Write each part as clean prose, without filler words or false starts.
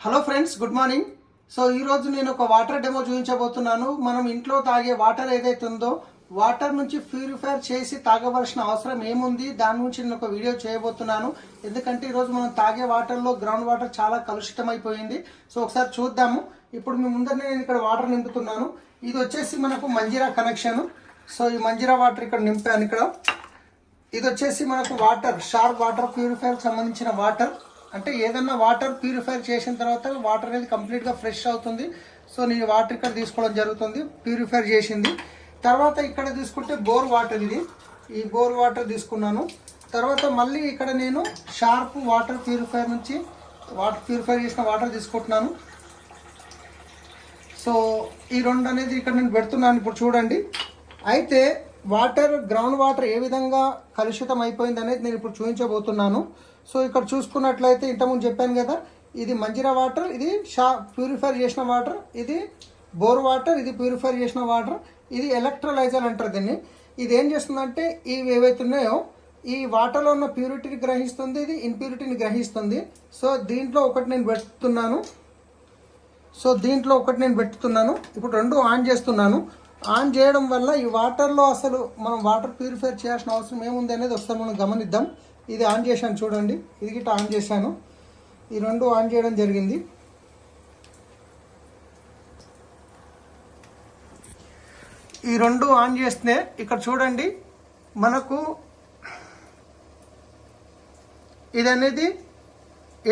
Hello friends, good morning. So ఈరోజు నేను ఒక వాటర్ డెమో చూపించబోతున్నాను. మనం ఇంట్లో తాగే వాటర్ ఏదైతే ఉందో వాటర్ నుంచి ప్యూరిఫైర్ చేసి తాగవలసిన అవసరం ఏముంది, దాని నుంచి నేను ఒక వీడియో చేయబోతున్నాను. ఎందుకంటే ఈరోజు మనం తాగే వాటర్లో గ్రౌండ్ వాటర్ చాలా కలుషితం అయిపోయింది. సో ఒకసారి చూద్దాము. ఇప్పుడు మీ ముందర నేను ఇక్కడ వాటర్ నింపుతున్నాను. ఇది వచ్చేసి మనకు మంజీరా కనెక్షన్. సో ఈ మంజీరా వాటర్ ఇక్కడ నింపాను. ఇక్కడ ఇది వచ్చేసి మనకు వాటర్, షార్ప్ వాటర్ ప్యూరిఫైర్ సంబంధించిన వాటర్. అంటే ఏదన్నా వాటర్ ప్యూరిఫై చేసిన తర్వాత వాటర్ అనేది కంప్లీట్గా ఫ్రెష్ అవుతుంది. సో నేను వాటర్ ఇక్కడ తీసుకోవడం జరుగుతుంది, ప్యూరిఫై చేసింది. తర్వాత ఇక్కడ తీసుకుంటే బోర్ వాటర్, ఈ బోర్ వాటర్ తీసుకున్నాను. తర్వాత మళ్ళీ ఇక్కడ నేను షార్ప్ వాటర్ ప్యూరిఫైర్ నుంచి ప్యూరిఫై చేసిన వాటర్ తీసుకుంటున్నాను. సో ఈ రెండు అనేది ఇక్కడ నేను పెడుతున్నాను. ఇప్పుడు చూడండి. అయితే వాటర్, గ్రౌండ్ వాటర్ ఏ విధంగా కలుషితం అయిపోయింది అనేది నేను ఇప్పుడు చూపించబోతున్నాను. సో ఇక్కడ చూసుకున్నట్లయితే ఇంతకుముందు చెప్పాను కదా, ఇది మంజీరా వాటర్, ఇది ప్యూరిఫై చేసిన వాటర్, ఇది బోర్ వాటర్, ఇది ప్యూరిఫై చేసిన వాటర్, ఇది ఎలక్ట్రోలైజర్ అంటారు దీన్ని. ఇది ఏం చేస్తుందంటే ఇవి ఏవైతే ఉన్నాయో ఈ వాటర్లో ఉన్న ప్యూరిటీని గ్రహిస్తుంది, ఇది ఇంప్యూరిటీని గ్రహిస్తుంది. సో దీంట్లో ఒకటి నేను పెడుతున్నాను. ఇప్పుడు రెండు ఆన్ చేస్తున్నాను. ఆన్ చేయడం వల్ల ఈ వాటర్లో అసలు మనం వాటర్ ప్యూరిఫై చేయాల్సిన అవసరం ఏముంది అనేది ఒకసారి మనం గమనిద్దాం. ఇది ఆన్ చేశాను చూడండి, ఇది గిట్ట ఆన్ చేశాను. ఈ రెండు ఆన్ చేయడం జరిగింది. ఈ రెండు ఆన్ చేస్తే ఇక్కడ చూడండి, మనకు ఇది అనేది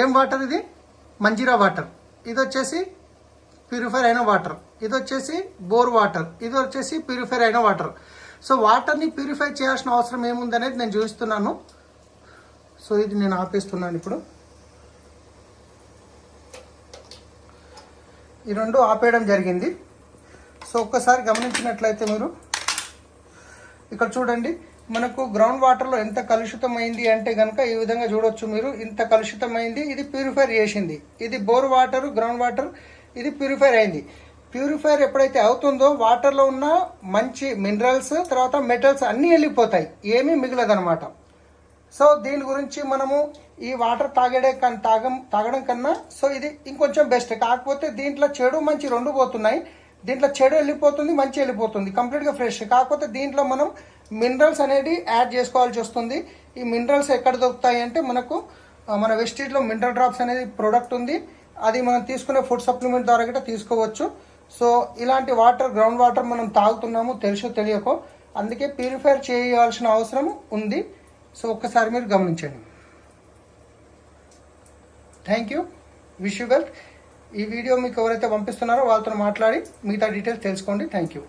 ఏం వాటర్, ఇది మంజీరా వాటర్, ఇది వచ్చేసి ప్యూరిఫై అయిన వాటర్, ఇది వచ్చేసి బోర్ వాటర్, ఇది వచ్చేసి ప్యూరిఫై అయిన వాటర్. సో వాటర్ని ప్యూరిఫై చేయాల్సిన అవసరం ఏముంది అనేది నేను చూపిస్తున్నాను. సో ఇది నేను ఆపేస్తున్నాను. ఇప్పుడు ఈ రెండు ఆపేయడం జరిగింది. సో ఒక్కసారి గమనించినట్లయితే మీరు ఇక్కడ చూడండి, మనకు గ్రౌండ్ వాటర్లో ఎంత కలుషితమైంది అంటే కనుక ఈ విధంగా చూడవచ్చు మీరు. ఇంత కలుషితమైంది, ఇది ప్యూరిఫై చేసింది. ఇది బోర్ వాటర్, గ్రౌండ్ వాటర్, ఇది ప్యూరిఫై అయింది. ప్యూరిఫైర్ ఎప్పుడైతే అవుతుందో వాటర్లో ఉన్న మంచి మినరల్స్, తర్వాత మెటల్స్ అన్నీ వెళ్ళిపోతాయి, ఏమీ మిగలదనమాట. సో దీని గురించి మనము ఈ వాటర్ తాగడం కన్నా సో ఇది ఇంకొంచెం బెస్ట్. కాకపోతే దీంట్లో చెడు మంచి రెండు పోతున్నాయి. దీంట్లో చెడు వెళ్ళిపోతుంది, మంచి వెళ్ళిపోతుంది, కంప్లీట్గా ఫ్రెష్. కాకపోతే దీంట్లో మనం మినరల్స్ అనేది యాడ్ చేసుకోవాల్సి వస్తుంది. ఈ మినరల్స్ ఎక్కడ దొరుకుతాయి అంటే మనకు మన వెస్టీజ్లో మినరల్ డ్రాప్స్ అనేది ప్రోడక్ట్ ఉంది. అది మనం తీసుకునే ఫుడ్ సప్లిమెంట్ ద్వారా కూడా తీసుకోవచ్చు. సో ఇలాంటి వాటర్, గ్రౌండ్ వాటర్ మనం తాగుతున్నాము తెలుసో తెలియకో, అందుకే ప్యూరిఫై చేయాల్సిన అవసరం ఉంది. సో ఒక్కసారి మీరు గమనించండి. Thank you, wish you well. ఈ వీడియో మీకు ఎవరైతే పంపిస్తున్నారో వాళ్ళతో మాట్లాడి మిగతా డీటెయిల్స్ తెలుసుకోండి. Thank you.